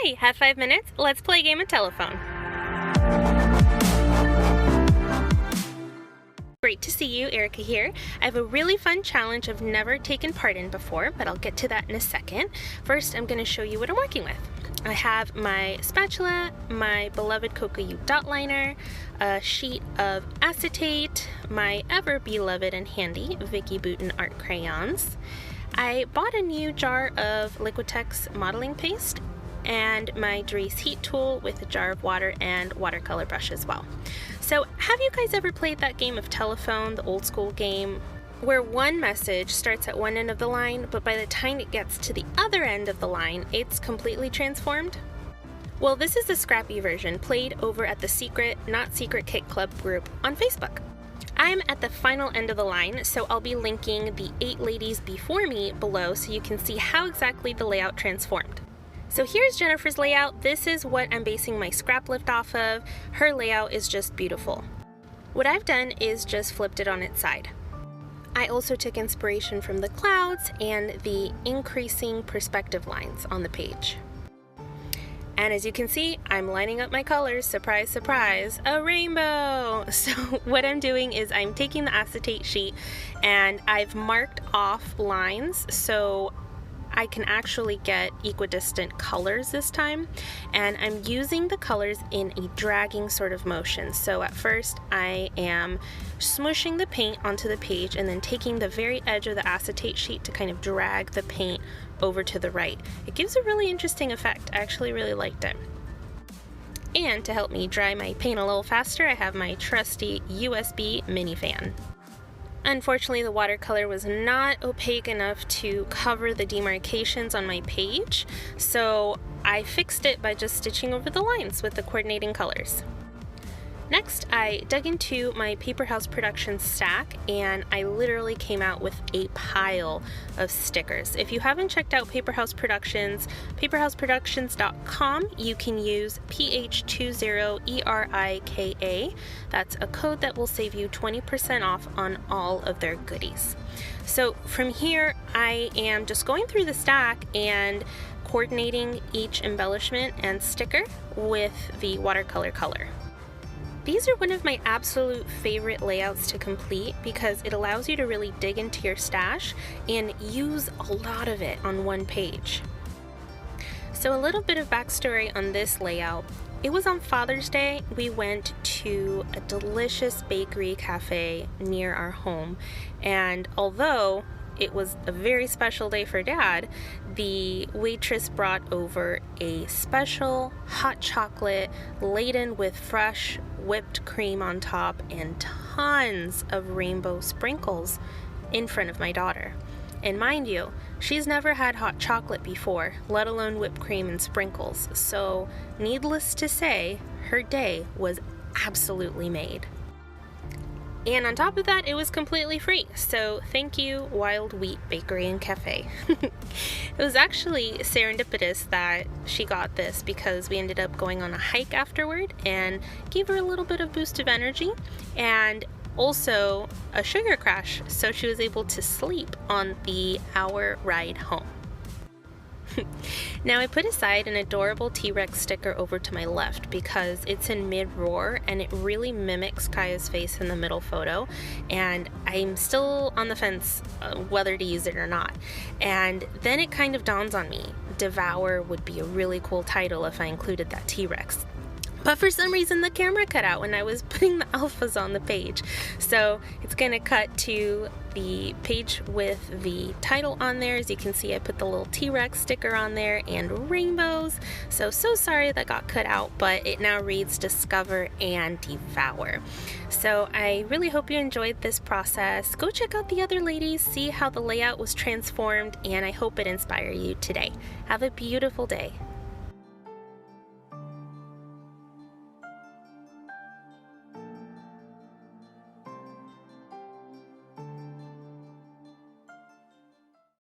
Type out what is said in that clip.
Hi, have 5 minutes? Let's play a game of telephone. Great to see you, Erica here. I have a really fun challenge I've never taken part in before, but I'll get to that in a second. First, I'm going to show you what I'm working with. I have my spatula, my beloved Kokoyu dot liner, a sheet of acetate, my ever beloved and handy Vicky Bouton art crayons. I bought a new jar of Liquitex modeling paste and my Dries heat tool with a jar of water and watercolor brush as well. So have you guys ever played that game of telephone, the old school game, where one message starts at one end of the line, but by the time it gets to the other end of the line, it's completely transformed? Well, this is the Scrappy version played over at the Secret Not Secret Kit Club group on Facebook. I'm at the final end of the line, so I'll be linking the 8 ladies before me below so you can see how exactly the layout transformed. So here's Jennifer's layout. This is what I'm basing my scrap lift off of. Her layout is just beautiful. What I've done is just flipped it on its side. I also took inspiration from the clouds and the increasing perspective lines on the page. And as you can see, I'm lining up my colors, surprise, surprise, a rainbow! So what I'm doing is I'm taking the acetate sheet and I've marked off lines so I can actually get equidistant colors this time, and I'm using the colors in a dragging sort of motion. So at first I am smooshing the paint onto the page and then taking the very edge of the acetate sheet to kind of drag the paint over to the right. It gives a really interesting effect. I actually really liked it. And to help me dry my paint a little faster, I have my trusty USB mini fan. Unfortunately, the watercolor was not opaque enough to cover the demarcations on my page, so I fixed it by just stitching over the lines with the coordinating colors. Next, I dug into my Paper House Productions stack and I literally came out with a pile of stickers. If you haven't checked out Paper House Productions, paperhouseproductions.com, you can use PH20ERIKA. That's a code that will save you 20% off on all of their goodies. So from here, I am just going through the stack and coordinating each embellishment and sticker with the watercolor color. These are one of my absolute favorite layouts to complete because it allows you to really dig into your stash and use a lot of it on one page. So a little bit of backstory on this layout. It was on Father's Day. We went to a delicious bakery cafe near our home, and although it was a very special day for Dad, the waitress brought over a special hot chocolate laden with fresh whipped cream on top and tons of rainbow sprinkles in front of my daughter. And mind you, she's never had hot chocolate before, let alone whipped cream and sprinkles. So needless to say, her day was absolutely made. And on top of that, it was completely free. So thank you, Wild Wheat Bakery and Cafe. It was actually serendipitous that she got this because we ended up going on a hike afterward and gave her a little bit of boost of energy and also a sugar crash. So she was able to sleep on the hour ride home. Now I put aside an adorable T-Rex sticker over to my left because it's in mid-roar and it really mimics Kaya's face in the middle photo, and I'm still on the fence whether to use it or not. And then it kind of dawns on me, Devour would be a really cool title if I included that T-Rex. But for some reason the camera cut out when I was putting the alphas on the page. So it's gonna cut to the page with the title on there. As you can see, I put the little T-Rex sticker on there and rainbows. So sorry that got cut out, but it now reads Discover and Devour. So I really hope you enjoyed this process. Go check out the other ladies, see how the layout was transformed, and I hope it inspired you today. Have a beautiful day.